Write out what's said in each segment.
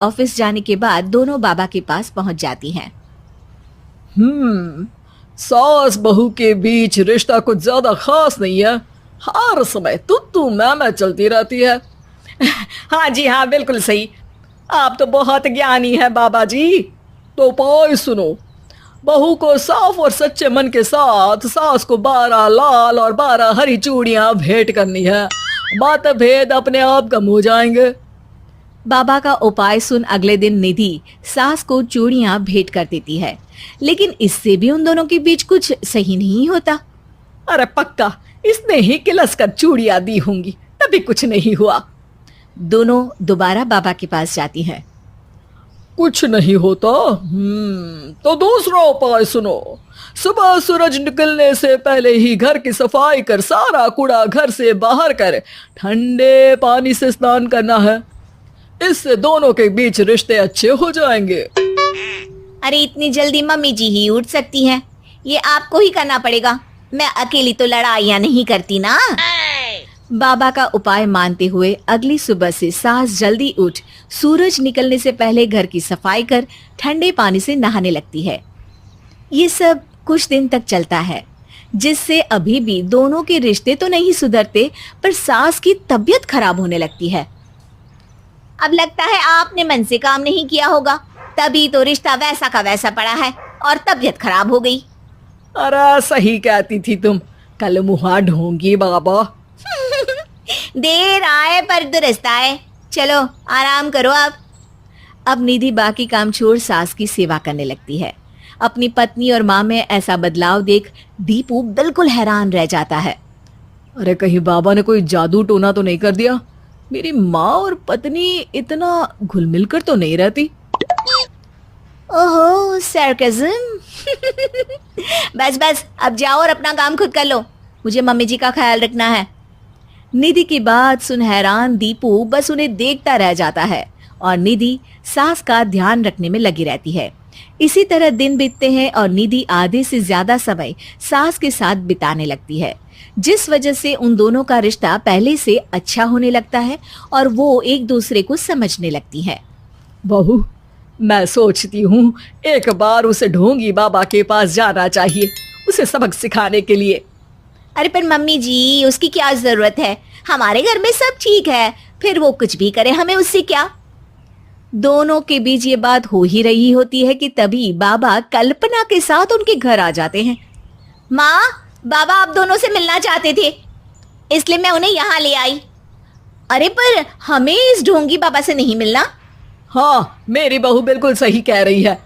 Office जाने के बाद दोनों बाबा के पास पहुंच जाती हैं। सास बहू के बीच रिश्ता कुछ ज्यादा खास नहीं है। हर समय तू मैं चलती रहती है। हाँ जी हाँ, बिल्कुल सही। आप तो बहुत ज्ञानी है बाबा जी। तो उपाय सुनो। बहू को साफ और सच्चे मन के साथ सास को 12 लाल और 12 हरी चूड़ियां भेंट करनी है। मतभेद अपने आप कम हो जाएंगे। बाबा का उपाय सुन अगले दिन निधि सास को चूड़ियां भेंट कर देती है, लेकिन इससे भी उन दोनों के बीच कुछ सही नहीं होता। अरे पक्का इसने ही किलस कर चूड़ियां दी होंगी, तभी कुछ नहीं हुआ। दोनों दोबारा बाबा के पास जाती हैं। कुछ नहीं होता। तो दूसरा उपाय सुनो। सुबह सूरज निकलने से पहले ही घर की सफाई कर सारा कूड़ा घर से बाहर कर ठंडे पानी से स्नान करना है। इससे दोनों के बीच रिश्ते अच्छे हो जाएंगे। अरे इतनी जल्दी मम्मी जी ही उठ सकती हैं? ये आपको ही करना पड़ेगा, मैं अकेली तो लड़ाइयाँ नहीं करती ना। बाबा का उपाय मानते हुए अगली सुबह से सास जल्दी उठ सूरज निकलने से पहले घर की सफाई कर ठंडे पानी से नहाने लगती है। ये सब कुछ दिन तक चलता है, जिससे अभी भी दोनों के रिश्ते तो नहीं सुधरते, पर सास की तबीयत खराब होने लगती है। अब लगता है आपने मन से काम नहीं किया होगा, तभी तो रिश्ता वैसा का वैसा पड़ा है और तबीयत खराब हो गई। अरे सही कहती थी तुम, कल मुहा ढोंगी बाबा। देर आए पर दुरुस्त आए। चलो आराम करो आप। अब निधि बाकी काम छोड़ सास की सेवा करने लगती है। अपनी पत्नी और माँ में ऐसा बदलाव देख दीपू बिल्कुल हैरान रह जाता है। अरे कहीं बाबा ने कोई जादू टोना तो नहीं कर दिया? मेरी माँ और पत्नी इतना घुल मिल कर तो नहीं रहती। ओहो सरकज़म। बस बस अब जाओ और अपना काम खुद कर लो, मुझे मम्मी जी का ख्याल रखना है। निधि की बात सुन हैरान दीपू बस उन्हें देखता रह जाता है और निधि सास का ध्यान रखने में लगी रहती है। इसी तरह दिन बीतते हैं और निधि आधे से ज्यादा समय सास के साथ बिताने लगती है, जिस वजह से उन दोनों का रिश्ता पहले से अच्छा होने लगता है और वो एक दूसरे को समझने लगती है। बहू, मैं सोचती हूँ एक बार उसे ढोंगी बाबा के पास जाना चाहिए, उसे सबक सिखाने के लिए। अरे पर मम्मी जी, उसकी क्या जरूरत है? हमारे घर में सब ठीक है, फिर वो कुछ भी करे, हमें उससे क्या। दोनों के बीच ये बात हो ही रही होती है कि तभी बाबा कल्पना के साथ उनके घर आ जाते हैं। माँ, बाबा आप दोनों से मिलना चाहते थे, इसलिए मैं उन्हें यहाँ ले आई। अरे पर हमें इस ढोंगी बाबा से नहीं मिलना। हाँ, मेरी बहू बिल्कुल सही कह रही है।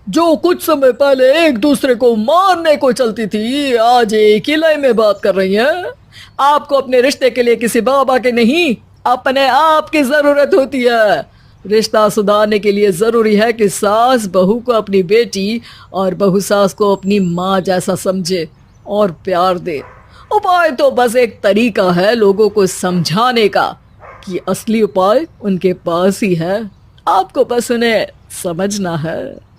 जो कुछ समय पहले एक दूसरे को मारने को चलती थी, आज एक ही लय में बात कर रही हैं। आपको अपने रिश्ते के लिए किसी बाबा के नहीं, अपने आप की जरूरत होती है। रिश्ता सुधारने के लिए जरूरी है कि सास बहू को अपनी बेटी और बहू सास को अपनी माँ जैसा समझे और प्यार दे। उपाय तो बस एक तरीका है लोगों को समझाने का कि असली उपाय उनके पास ही है, आपको बस उन्हें समझना है।